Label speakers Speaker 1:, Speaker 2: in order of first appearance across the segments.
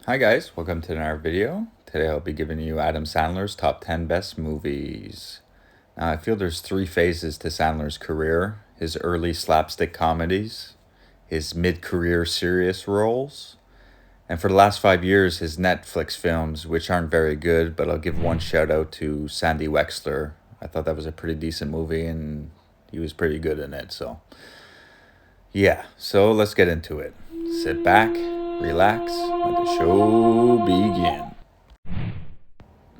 Speaker 1: Hi guys, welcome to another video. Today I'll be giving you Adam Sandler's top 10 best movies. Now I feel there's three phases to Sandler's career: his early slapstick comedies, his mid-career serious roles, and for the last 5 years his Netflix films, which aren't very good, but I'll give one shout out to Sandy Wexler. I thought that was a pretty decent movie and he was pretty good in it, so let's get into it. Sit back, relax, let the show begin.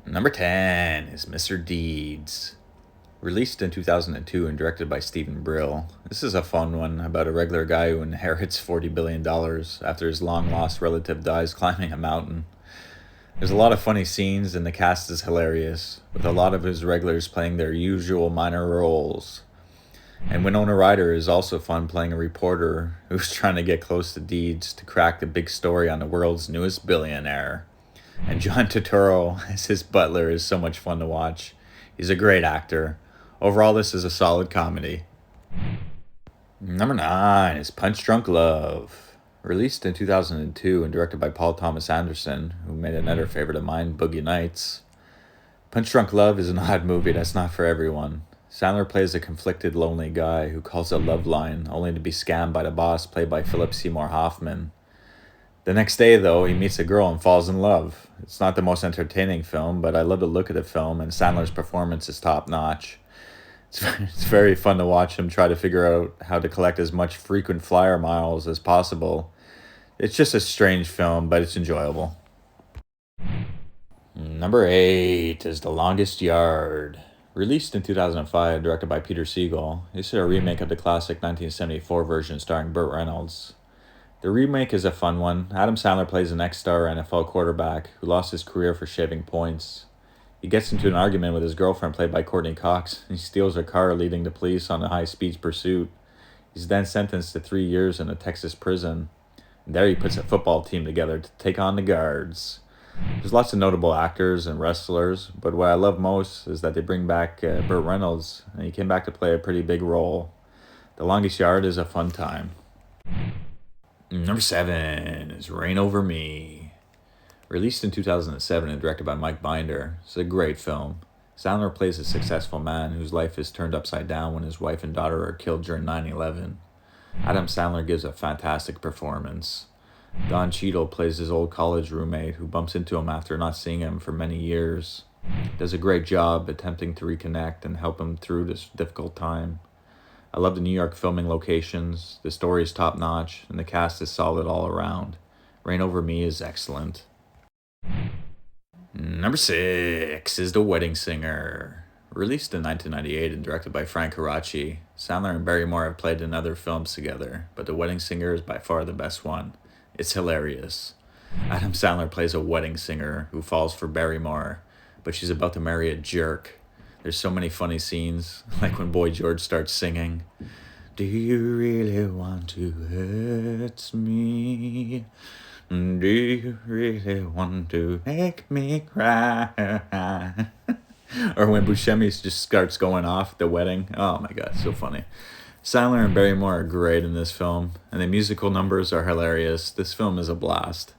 Speaker 1: Number 10 is Mr. Deeds. Released in 2002 and directed by Stephen Brill, this is a fun one about a regular guy who inherits $40 billion after his long-lost relative dies climbing a mountain. There's a lot of funny scenes and the cast is hilarious, with a lot of his regulars playing their usual minor roles. And Winona Ryder is also fun, playing a reporter who's trying to get close to Deeds to crack the big story on the world's newest billionaire. And John Turturro as his butler is so much fun to watch. He's a great actor. Overall, this is a solid comedy. Number 9 is Punch Drunk Love. Released in 2002 and directed by Paul Thomas Anderson, who made another favorite of mine, Boogie Nights. Punch Drunk Love is an odd movie that's not for everyone. Sandler plays a conflicted, lonely guy who calls a love line, only to be scammed by the boss, played by Philip Seymour Hoffman. The next day, though, he meets a girl and falls in love. It's not the most entertaining film, but I love the look of the film, and Sandler's performance is top-notch. It's very fun to watch him try to figure out how to collect as much frequent flyer miles as possible. It's just a strange film, but it's enjoyable. Number 8 is The Longest Yard. Released in 2005 and directed by Peter Segal, this is a remake of the classic 1974 version starring Burt Reynolds. The remake is a fun one. Adam Sandler plays an ex-star NFL quarterback who lost his career for shaving points. He gets into an argument with his girlfriend, played by Courtney Cox, and he steals her car, leading the police on a high-speed pursuit. He's then sentenced to 3 years in a Texas prison. And there he puts a football team together to take on the guards. There's lots of notable actors and wrestlers, but what I love most is that they bring back Burt Reynolds, and he came back to play a pretty big role. The Longest Yard is a fun time. Number 7 is Reign Over Me. Released in 2007 and directed by Mike Binder, it's a great film. Sandler plays a successful man whose life is turned upside down when his wife and daughter are killed during 9/11. Adam Sandler gives a fantastic performance. Don Cheadle plays his old college roommate who bumps into him after not seeing him for many years. Does a great job attempting to reconnect and help him through this difficult time. I love the New York filming locations, the story is top-notch, and the cast is solid all around. Reign Over Me is excellent. Number 6 is The Wedding Singer. Released in 1998 and directed by Frank Coraci, Sandler and Barrymore have played in other films together, but The Wedding Singer is by far the best one. It's hilarious. Adam Sandler plays a wedding singer who falls for Barrymore, but she's about to marry a jerk. There's so many funny scenes, like when Boy George starts singing, "Do you really want to hurt me? Do you really want to make me cry?" Or when Buscemi just starts going off at the wedding. Oh my god, so funny. Sandler and Barrymore are great in this film, and the musical numbers are hilarious. This film is a blast.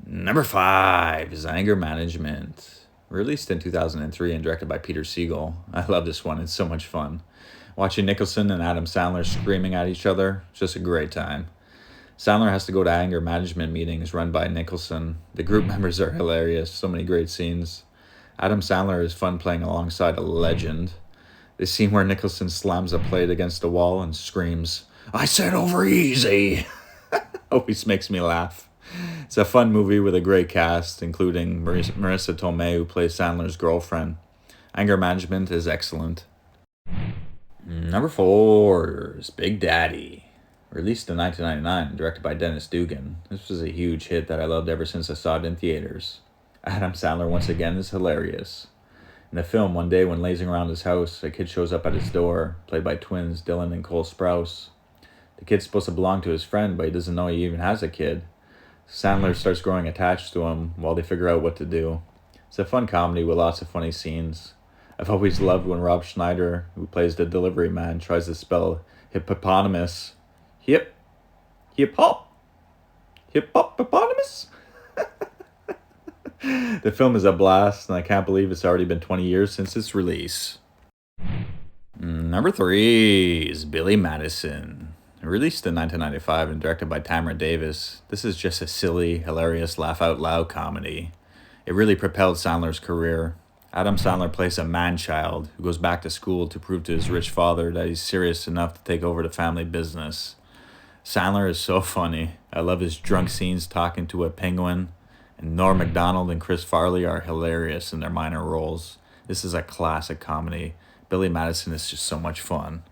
Speaker 1: Number 5 is Anger Management. Released in 2003 and directed by Peter Segal. I love this one, it's so much fun. Watching Nicholson and Adam Sandler screaming at each other, it's just a great time. Sandler has to go to anger management meetings run by Nicholson. The group members are hilarious, so many great scenes. Adam Sandler is fun playing alongside a legend. The scene where Nicholson slams a plate against the wall and screams, "I said over easy!" always makes me laugh. It's a fun movie with a great cast, including Marissa Tomei, who plays Sandler's girlfriend. Anger Management is excellent. Number 4 is Big Daddy. Released in 1999 and directed by Dennis Dugan, this was a huge hit that I loved ever since I saw it in theaters. Adam Sandler once again is hilarious. In the film, one day when lazing around his house, a kid shows up at his door, played by twins Dylan and Cole Sprouse. The kid's supposed to belong to his friend, but he doesn't know he even has a kid. Sandler starts growing attached to him while they figure out what to do. It's a fun comedy with lots of funny scenes. I've always loved when Rob Schneider, who plays the delivery man, tries to spell hippopotamus. Hip hop. Hippopotamus? The film is a blast, and I can't believe it's already been 20 years since its release. Number 3 is Billy Madison. Released in 1995 and directed by Tamara Davis, this is just a silly, hilarious, laugh-out-loud comedy. It really propelled Sandler's career. Adam Sandler plays a man-child who goes back to school to prove to his rich father that he's serious enough to take over the family business. Sandler is so funny. I love his drunk scenes talking to a penguin. And Norm Macdonald and Chris Farley are hilarious in their minor roles. This is a classic comedy. Billy Madison is just so much fun.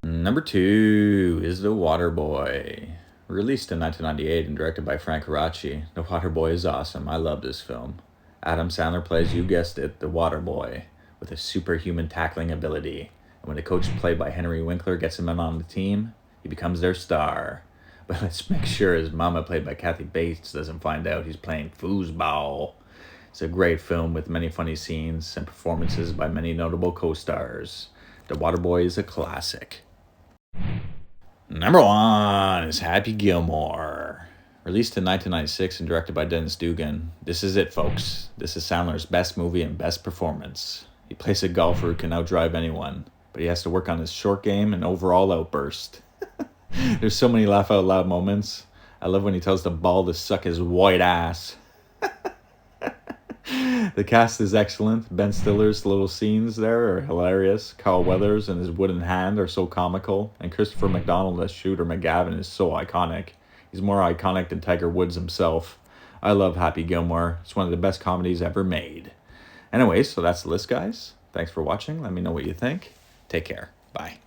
Speaker 1: Number 2 is The Waterboy. Released in 1998 and directed by Frank Caracci, The Waterboy is awesome. I love this film. Adam Sandler plays, you guessed it, the Waterboy, with a superhuman tackling ability. And when the coach played by Henry Winkler gets him in on the team, he becomes their star. But let's make sure his mama, played by Kathy Bates, doesn't find out he's playing foosball. It's a great film with many funny scenes and performances by many notable co-stars. The Waterboy is a classic. Number 1 is Happy Gilmore. Released in 1996 and directed by Dennis Dugan. This is it, folks. This is Sandler's best movie and best performance. He plays a golfer who can outdrive anyone, but he has to work on his short game and overall outburst. There's so many laugh-out-loud moments. I love when he tells the ball to suck his white ass. The cast is excellent. Ben Stiller's little scenes there are hilarious. Carl Weathers and his wooden hand are so comical. And Christopher McDonald as Shooter McGavin is so iconic. He's more iconic than Tiger Woods himself. I love Happy Gilmore. It's one of the best comedies ever made. Anyway, so that's the list, guys. Thanks for watching. Let me know what you think. Take care. Bye.